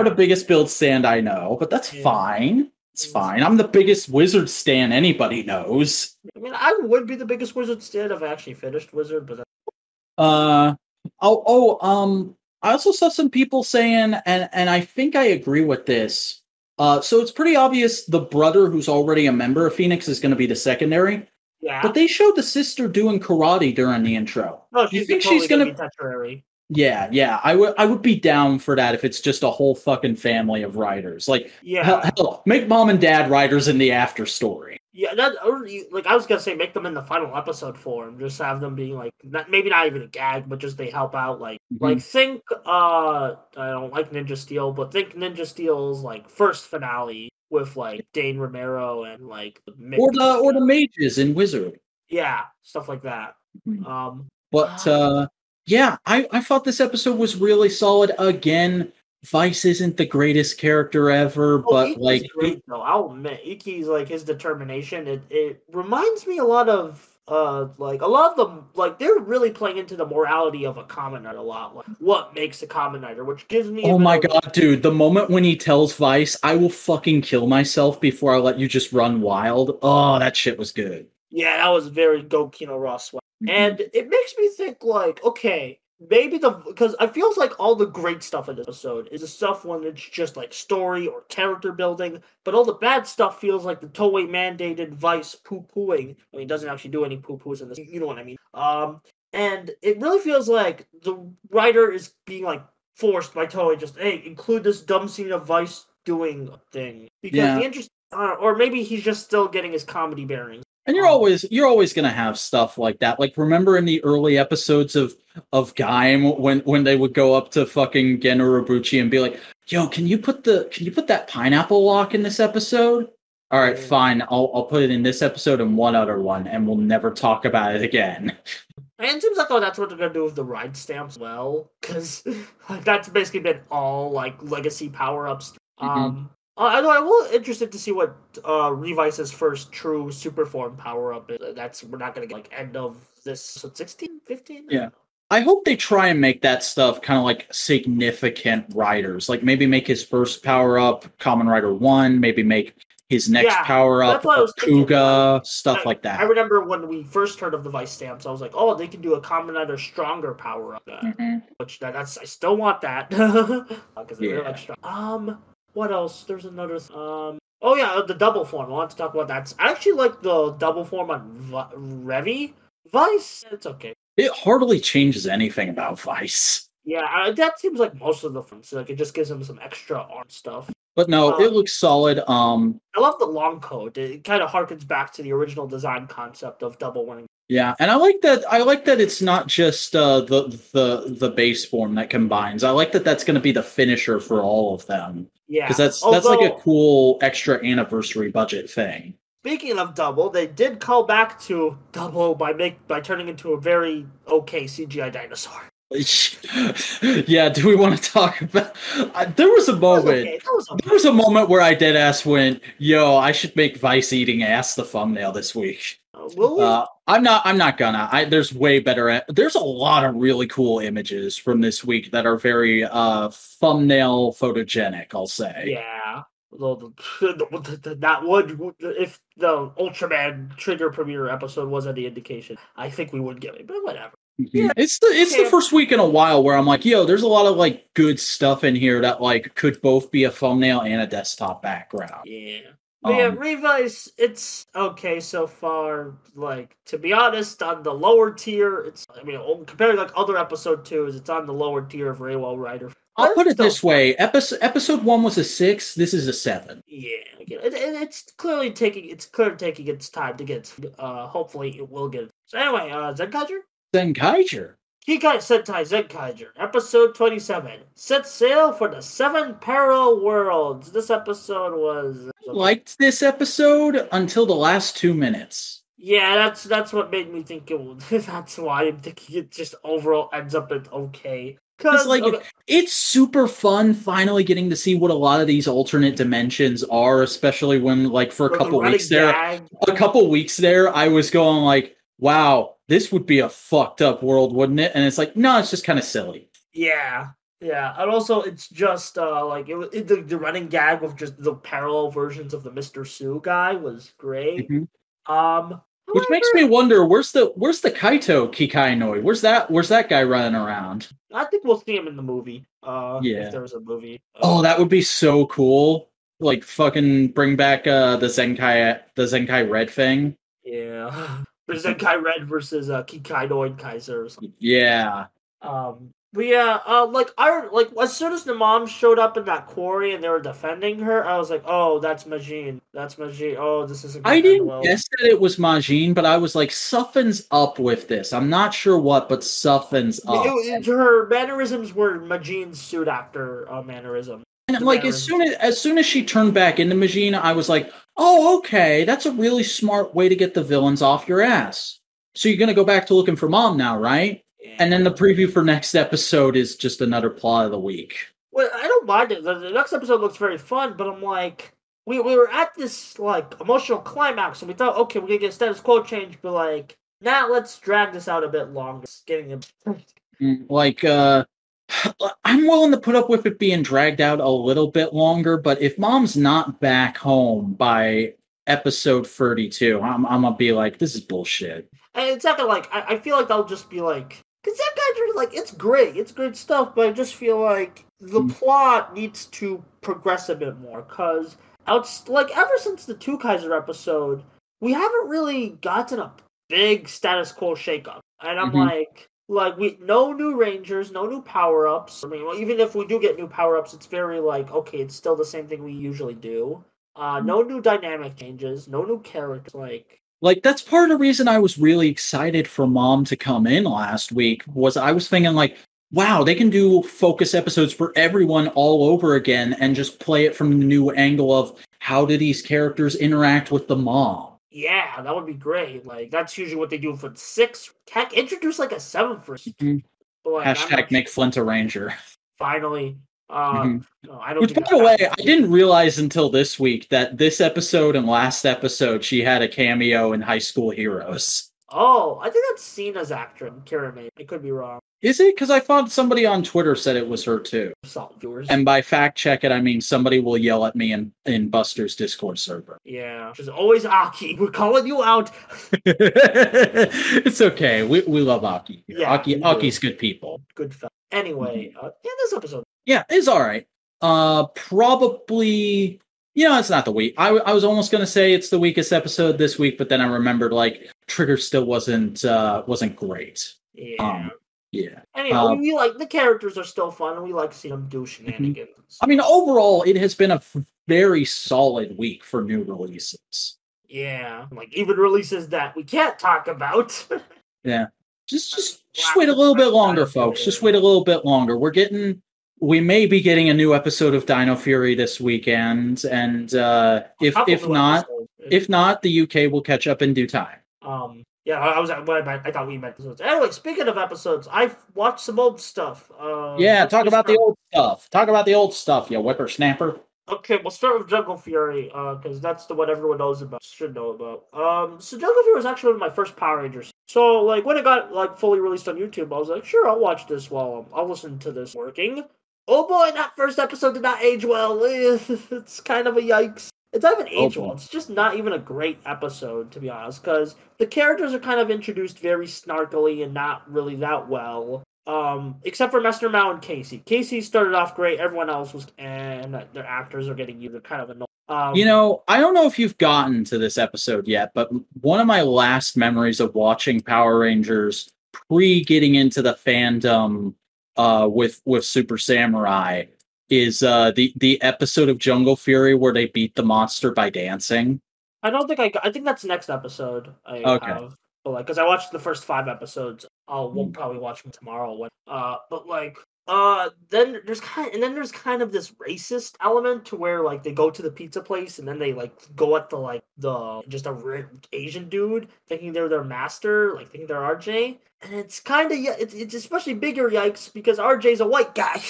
[SPEAKER 1] the biggest Build stand I know, but that's fine. It's fine. I'm the biggest Wizard stan anybody knows.
[SPEAKER 2] I mean, I would be the biggest Wizard stan if I actually finished Wizard, but
[SPEAKER 1] I also saw some people saying, and I think I agree with this. So it's pretty obvious the brother who's already a member of Phoenix is going to be the secondary.
[SPEAKER 2] Yeah.
[SPEAKER 1] But they showed the sister doing karate during the intro.
[SPEAKER 2] No, you think she's going to be temporary?
[SPEAKER 1] Yeah. I would be down for that if it's just a whole fucking family of writers. Like, hell, make mom and dad writers in the after story.
[SPEAKER 2] Yeah, like I was gonna say, make them in the final episode form. Just have them being like, maybe not even a gag, but just they help out. Like think, I don't like Ninja Steel, but think Ninja Steel's like first finale with like Dane Romero and like
[SPEAKER 1] or the mages in Wizard.
[SPEAKER 2] Yeah, stuff like that.
[SPEAKER 1] Yeah, I thought this episode was really solid. Again, Vice isn't the greatest character ever, but
[SPEAKER 2] Iki's
[SPEAKER 1] like
[SPEAKER 2] great though. I'll admit, Iki's like his determination. It reminds me a lot of them. Like they're really playing into the morality of a Kamen Rider a lot. Like what makes a Kamen Rider, which gives me.
[SPEAKER 1] Oh my god, dude! The moment when he tells Vice, "I will fucking kill myself before I let you just run wild." Oh, that shit was good.
[SPEAKER 2] Yeah, that was very Go Kino Ross. And it makes me think, like, okay, maybe because I feels like all the great stuff in this episode is the stuff when it's just like story or character building, but all the bad stuff feels like the Toei mandated Vice poo-pooing. I mean, he doesn't actually do any poo-poos in this, you know what I mean? And it really feels like the writer is being like forced by Toei, just, hey, include this dumb scene of Vice doing a thing. Because the interest, or maybe he's just still getting his comedy bearings.
[SPEAKER 1] And you're always gonna have stuff like that. Like, remember in the early episodes of Gaim when they would go up to fucking Gen Urobuchi and be like, "Yo, can you put that pineapple lock in this episode?" All right, fine. I'll put it in this episode and one other one, and we'll never talk about it again.
[SPEAKER 2] And it seems like that's what they're gonna do with the ride stamps, well, because that's basically been all like legacy power ups. I will interested to see what Revice's first true super form power up is. We're not gonna get like end of this 16, 15?
[SPEAKER 1] Yeah. I hope they try and make that stuff kind of like significant riders. Like maybe make his first power up Kamen Rider 1, maybe make his next power up Kuuga, stuff like that.
[SPEAKER 2] I remember when we first heard of the Vice stamps, I was like, oh, they can do a Kamen Rider stronger power up. Which I still want that. Because they're really strong. What else? There's another. The double form. I want to talk about that. I actually like the double form on Revy. Vice, it's okay.
[SPEAKER 1] It hardly changes anything about Vice.
[SPEAKER 2] Yeah, that seems like most of the forms. Like it just gives him some extra arm stuff.
[SPEAKER 1] But no, it looks solid.
[SPEAKER 2] I love the long code. It kind of harkens back to the original design concept of double wing.
[SPEAKER 1] Yeah, and I like that it's not just the base form that combines. I like that that's going to be the finisher for all of them. Yeah, because that's like a cool extra anniversary budget thing.
[SPEAKER 2] Speaking of Double, they did call back to Double by turning into a very okay CGI dinosaur.
[SPEAKER 1] Yeah, do we want to talk about? There was a moment. There was a moment where I dead ass went, "Yo, I should make Vice eating ass the thumbnail this week."
[SPEAKER 2] Will we?
[SPEAKER 1] I'm not gonna. There's way better. There's a lot of really cool images from this week that are very thumbnail photogenic. I'll say.
[SPEAKER 2] Yeah. That would, if the Ultraman trigger premiere episode was any indication, I think we would get it, but whatever.
[SPEAKER 1] Yeah, it's the first week in a while where I'm like, yo, there's a lot of like good stuff in here that like could both be a thumbnail and a desktop background.
[SPEAKER 2] Yeah. But yeah, Revice, it's okay so far. Like, to be honest, on the lower tier, compared to like other episode 2s, it's on the lower tier of Raywell Rider.
[SPEAKER 1] I'll put it this way: episode 1 was a 6. This is a 7.
[SPEAKER 2] Yeah, it's clearly taking its time to get. Hopefully, it will get it. So anyway,
[SPEAKER 1] Zenkaiger.
[SPEAKER 2] Kikai Sentai Zenkaiger, episode 27. Set sail for the 7 parallel worlds. This episode was.
[SPEAKER 1] I liked this episode until the last 2 minutes.
[SPEAKER 2] Yeah, that's what made me think it would. That's why I'm thinking it just overall ends up at okay.
[SPEAKER 1] Because it's super fun finally getting to see what a lot of these alternate dimensions are, especially when like for a couple weeks there, I was going like, wow, this would be a fucked up world, wouldn't it? And it's like, no, it's just kind of silly.
[SPEAKER 2] Yeah. And also it's just the running gag with just the parallel versions of the Mr. Sue guy was great.
[SPEAKER 1] Mm-hmm. Which makes me wonder, where's the Kaito Kikainoi? Where's that guy running around?
[SPEAKER 2] I think we'll see him in the movie. If there was a movie.
[SPEAKER 1] That would be so cool. Like fucking bring back the Zenkai Red thing.
[SPEAKER 2] Yeah. The Zenkai Red versus Kikainoi and Kaiser or something.
[SPEAKER 1] Yeah.
[SPEAKER 2] But yeah, as soon as the mom showed up in that quarry and they were defending her, I was like, "Oh, that's Majin. That's Majin. Oh, this is."
[SPEAKER 1] I didn't guess that it was Majin, but I was like, "Something's up with this." I'm not sure what, but something's up.
[SPEAKER 2] Her mannerisms were Majin's suit actor mannerism.
[SPEAKER 1] And like as soon as she turned back into Majin, I was like, "Oh, okay, that's a really smart way to get the villains off your ass." So you're gonna go back to looking for mom now, right? And then the preview for next episode is just another plot of the week.
[SPEAKER 2] Well, I don't mind it. The next episode looks very fun, but I'm like, we were at this like emotional climax, and we thought, okay, we're gonna get a status quo change, but like, now let's drag this out a bit longer. It's getting
[SPEAKER 1] I'm willing to put up with it being dragged out a little bit longer, but if mom's not back home by episode 32, I'm gonna be like, this is bullshit.
[SPEAKER 2] And it's not gonna I feel like I'll just be like. Because that guy, it's great stuff, but I just feel like the plot needs to progress a bit more, because, ever since the 2 Kaiser episode, we haven't really gotten a big status quo shakeup, and I'm no new Rangers, no new power-ups. I mean, even if we do get new power-ups, it's very, okay, it's still the same thing we usually do. No new dynamic changes, no new characters,
[SPEAKER 1] Like, that's part of the reason I was really excited for Mom to come in last week, was I was thinking, like, wow, they can do focus episodes for everyone all over again and just play it from the new angle of how do these characters interact with the mom?
[SPEAKER 2] Yeah, that would be great. That's usually what they do for 6. Heck, introduce, a 7 for...
[SPEAKER 1] Mm-hmm. But, hashtag make Flint a Ranger.
[SPEAKER 2] Finally.
[SPEAKER 1] No, I don't. Which, by the way, I didn't realize until this week that this episode and last episode she had a cameo in High School Heroes.
[SPEAKER 2] Oh, I think that's Cena's actress, Kira May. I could be wrong.
[SPEAKER 1] Is it? Because I thought somebody on Twitter said it was her too.
[SPEAKER 2] Viewers.
[SPEAKER 1] And by fact check it, I mean somebody will yell at me in Buster's Discord server.
[SPEAKER 2] Yeah, which is always Aki. We're calling you out.
[SPEAKER 1] It's okay. We love Aki.
[SPEAKER 2] Yeah,
[SPEAKER 1] Aki's good people.
[SPEAKER 2] Good fella. Anyway, this episode.
[SPEAKER 1] Yeah, it's all right. Probably, it's not the week. I was almost going to say it's the weakest episode this week, but then I remembered, Trigger still wasn't great.
[SPEAKER 2] Yeah.
[SPEAKER 1] Yeah.
[SPEAKER 2] Anyway, we like the characters are still fun, and we like seeing them do shenanigans.
[SPEAKER 1] I mean, overall, it has been a very solid week for new releases.
[SPEAKER 2] Yeah, even releases that we can't talk about.
[SPEAKER 1] Yeah. Just wait a little bit longer, folks. Just wait a little bit longer. We may be getting a new episode of Dino Fury this weekend, and if not, the UK will catch up in due time.
[SPEAKER 2] Yeah, I thought we meant episodes. Anyway, speaking of episodes, I've watched some old stuff.
[SPEAKER 1] Yeah, talk about the old stuff. Talk about the old stuff, you whippersnapper.
[SPEAKER 2] Okay, we'll start with Jungle Fury, because that's the one everyone knows about, should know about. So Jungle Fury was actually one of my first Power Rangers. So, like, when it got, like, fully released on YouTube, I was like, sure, I'll watch this while I'll listen to this working. Oh boy, that first episode did not age well. It's kind of a yikes. It's not even aged well. It's just not even a great episode, to be honest, because the characters are kind of introduced very snarkily and not really that well. Except for Mr. Mao and Casey. Casey started off great. Everyone else was, and their actors are getting either kind of annoying.
[SPEAKER 1] You know, I don't know if you've gotten to this episode yet, but one of my last memories of watching Power Rangers pre getting into the fandom with Super Samurai is the episode of Jungle Fury where they beat the monster by dancing.
[SPEAKER 2] I don't think I think that's next episode I have. But like, because I watched the first 5 episodes, we'll probably watch them tomorrow. But like, then there's kind of this racist element to where like they go to the pizza place and then they like go at the just a Asian dude thinking they're their master, like thinking they're RJ, and it's kind of it's especially bigger yikes because RJ's a white guy.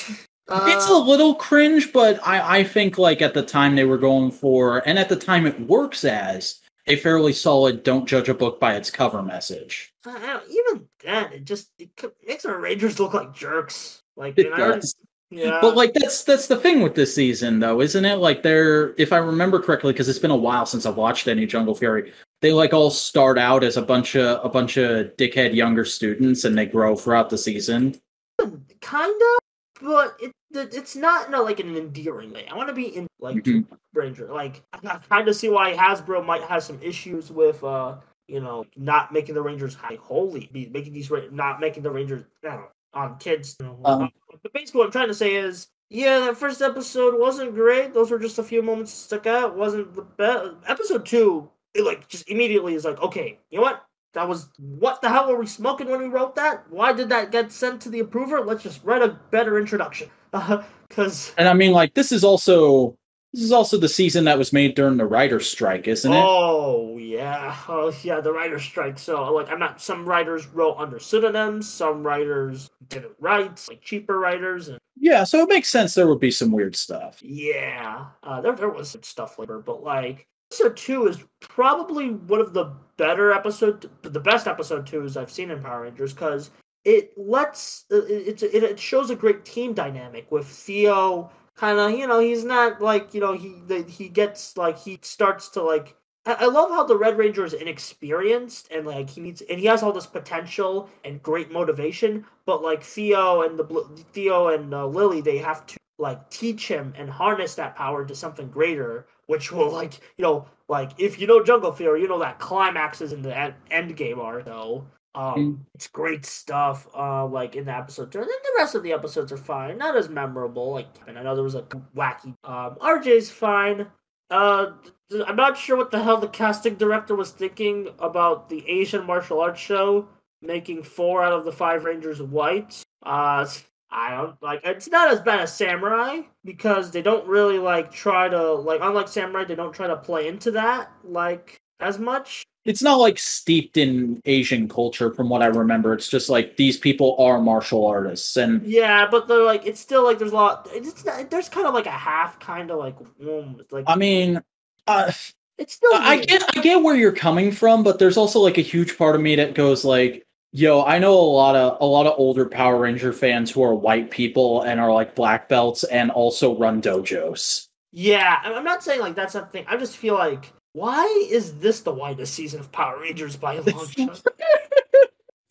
[SPEAKER 1] It's a little cringe, but I think like at the time they were going for, and at the time it works as a fairly solid "don't judge a book by its cover" message.
[SPEAKER 2] Even then, it makes our Rangers look like jerks. Like
[SPEAKER 1] it does. Yeah. But like that's the thing with this season, though, isn't it? Like if I remember correctly, because it's been a while since I've watched any Jungle Fury, they like all start out as a bunch of dickhead younger students, and they grow throughout the season.
[SPEAKER 2] Kind of. But it's not in like an endearing way. I want to be in like Ranger. Like I kind of see why Hasbro might have some issues with not making the Rangers not making the Rangers on kids. But basically, what I'm trying to say is, yeah, that first episode wasn't great. Those were just a few moments to stick out. It wasn't the best. Episode 2, it like just immediately is like, okay, you know what? What the hell were we smoking when we wrote that? Why did that get sent to the approver? Let's just write a better introduction. And
[SPEAKER 1] I mean, like, this is also the season that was made during the writer's strike, isn't it?
[SPEAKER 2] Oh yeah, the writer's strike. So like, some writers wrote under pseudonyms, some writers didn't write, like cheaper writers.
[SPEAKER 1] Yeah, so it makes sense there would be some weird stuff.
[SPEAKER 2] Yeah, there was some stuff later, but like. Episode 2 is probably one of the best episode 2s I've seen in Power Rangers because it shows a great team dynamic with Theo. Kind of, he's not like he starts to like. I love how the Red Ranger is inexperienced and like he has all this potential and great motivation, but like Theo and Lily, they have to like teach him and harness that power to something greater, which will like if you know Jungle Fury, that climaxes in the end game are though. It's great stuff. Like in the episode 2, and then the rest of the episodes are fine, not as memorable. Like, and I know there was a wacky. RJ's fine. I'm not sure what the hell the casting director was thinking about the Asian martial arts show making 4 out of the 5 Rangers white. I don't like. It's not as bad as Samurai because they don't really like try to like. Unlike Samurai, they don't try to play into that like as much.
[SPEAKER 1] It's not like steeped in Asian culture, from what I remember. It's just like these people are martial artists, and
[SPEAKER 2] yeah, but they're like it's still like there's a lot. It's not. There's kind of like a half, kind of like
[SPEAKER 1] I mean,
[SPEAKER 2] it's still.
[SPEAKER 1] I get where you're coming from, but there's also like a huge part of me that goes like. Yo, I know a lot of older Power Ranger fans who are white people and are like black belts and also run dojos.
[SPEAKER 2] Yeah, I'm not saying like that's a thing. I just feel like, why is this the whitest season of Power Rangers by a long shot?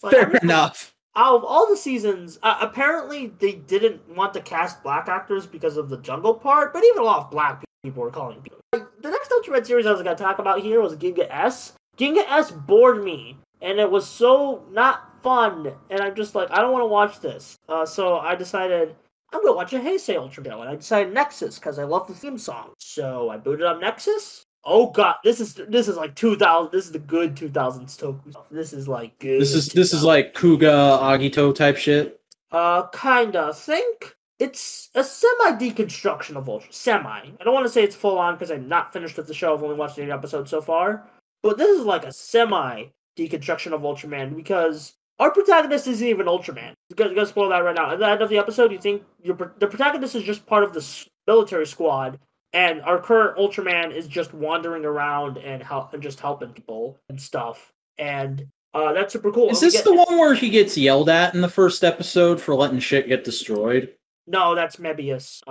[SPEAKER 1] Fair enough.
[SPEAKER 2] Out of all the seasons, apparently they didn't want to cast black actors because of the jungle part, but even a lot of black people were calling people. Like, the next Ultraman series I was going to talk about here was Ginga S. Ginga S bored me. And it was so not fun, and I'm just like, I don't want to watch this. So I decided, I'm going to watch a Heisei Ultraman, and I decided Nexus, because I love the theme song. So I booted up Nexus. Oh god, this is like 2000, this is the good 2000s Toku stuff. This is like good. This
[SPEAKER 1] is like Kuuga, Agito type shit?
[SPEAKER 2] Kinda. Think it's a semi-deconstruction of Ultra. Semi. I don't want to say it's full on, because I'm not finished with the show, I've only watched 8 episodes so far. But this is like a semi deconstruction of Ultraman, because our protagonist isn't even Ultraman. Gonna spoil that right now. At the end of the episode, you think the protagonist is just part of the military squad, and our current Ultraman is just wandering around and just helping people and stuff. And that's super cool.
[SPEAKER 1] Is this the one where he gets yelled at in the first episode for letting shit get destroyed?
[SPEAKER 2] No, that's Mebius.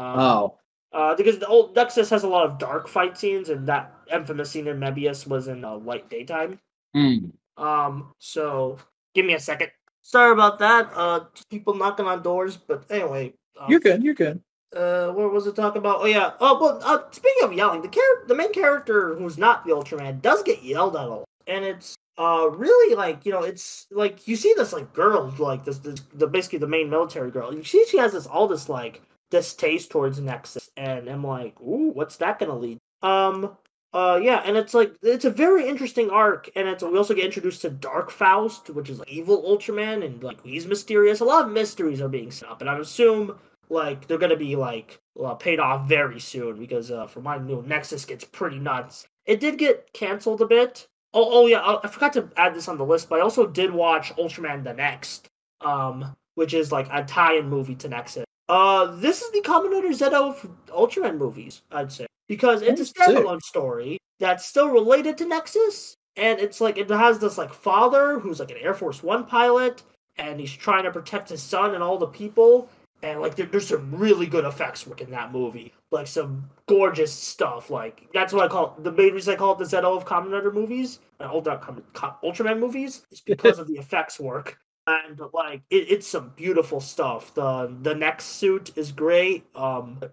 [SPEAKER 2] Because the old Nexus has a lot of dark fight scenes, and that infamous scene in Mebius was in light daytime. So give me a second. Sorry about that. Just people knocking on doors, but anyway.
[SPEAKER 1] You're good.
[SPEAKER 2] What was it talking about? Oh yeah. Speaking of yelling, the main character who's not the Ultraman does get yelled at a lot, and it's really like, it's like you see this like girl, like this basically the main military girl. You see she has this like distaste towards Nexus, and I'm like, ooh, what's that gonna lead? Yeah, and it's like, it's a very interesting arc, and we also get introduced to Dark Faust, which is like evil Ultraman, and like he's mysterious. A lot of mysteries are being set up, and I assume like they're gonna be like paid off very soon, because for my new Nexus gets pretty nuts. It did get canceled a bit. Oh yeah, I forgot to add this on the list, but I also did watch Ultraman the Next, which is like a tie-in movie to Nexus. This is the Kamen Z of Ultraman movies, I'd say, because it's a standalone story that's still related to Nexus, and it's like, it has this like father who's like an Air Force One pilot, and he's trying to protect his son and all the people, and like there's some really good effects work in that movie, like some gorgeous stuff. Like that's what I call it. The main reason I call it the ZO of Kamen Rider movies, Ultraman movies, is because of the effects work. And like it's some beautiful stuff. The next suit is great.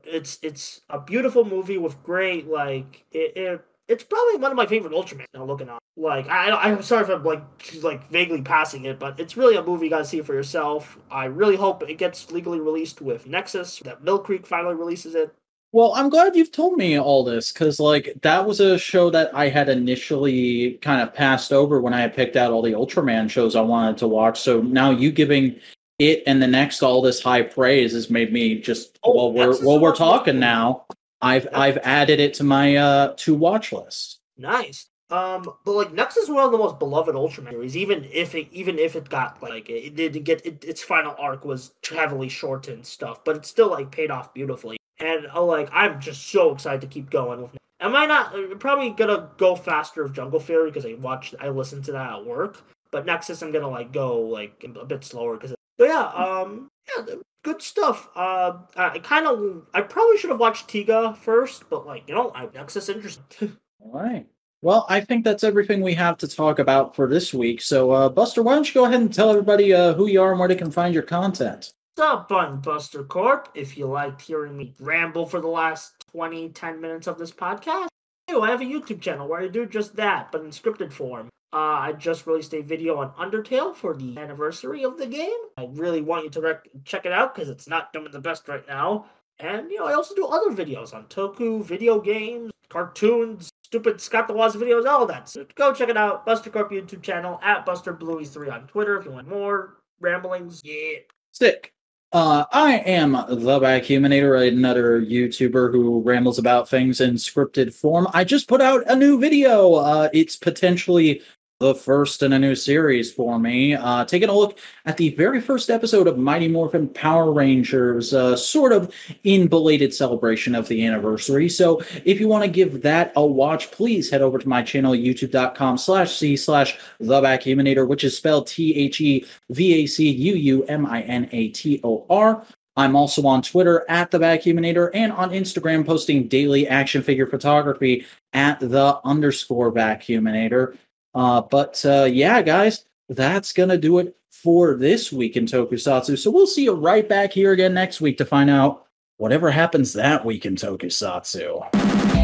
[SPEAKER 2] It's a beautiful movie with great like it's probably one of my favorite Ultraman now looking on. Like I'm sorry if I'm like vaguely passing it, but it's really a movie you gotta see for yourself. I really hope it gets legally released with Nexus, that Mill Creek finally releases it.
[SPEAKER 1] Well, I'm glad you've told me all this, because like that was a show that I had initially kind of passed over when I had picked out all the Ultraman shows I wanted to watch. So now you giving it and the next all this high praise has made me just we're talking now. I've added it to my to watch list.
[SPEAKER 2] Nice. But like Nexus is one of the most beloved Ultraman series, even if it got like it didn't get its final arc was heavily shortened stuff, but it still like paid off beautifully. And I'm just so excited to keep going with it. I'm probably gonna go faster with Jungle Fury because I listened to that at work. But Nexus I'm gonna like go like a bit slower because. But yeah, good stuff. I probably should have watched Tiga first, but Nexus interesting.
[SPEAKER 1] All right. Well, I think that's everything we have to talk about for this week. So, Buster, why don't you go ahead and tell everybody who you are and where they can find your content?
[SPEAKER 2] What's up, Buster Corp? If you liked hearing me ramble for the last 10 minutes of this podcast, I have a YouTube channel where I do just that, but in scripted form. I just released a video on Undertale for the anniversary of the game. I really want you to check it out because it's not doing the best right now. And, I also do other videos on Toku, video games, cartoons, stupid Scott the Woz videos, all that. So go check it out. Buster Corp YouTube channel, at BusterBluey3 on Twitter if you want more ramblings. Yeah.
[SPEAKER 1] Sick. I am the Vacuuminator, another YouTuber who rambles about things in scripted form. I just put out a new video. It's potentially the first in a new series for me. Taking a look at the very first episode of Mighty Morphin Power Rangers, sort of in belated celebration of the anniversary. So if you want to give that a watch, please head over to my channel, youtube.com/c/thevacuuminator, which is spelled THEVACUUMINATOR. I'm also on Twitter at The Vacuuminator and on Instagram posting daily action figure photography at _Vacuuminator. Yeah, guys, that's going to do it for this week in Tokusatsu. So we'll see you right back here again next week to find out whatever happens that week in Tokusatsu.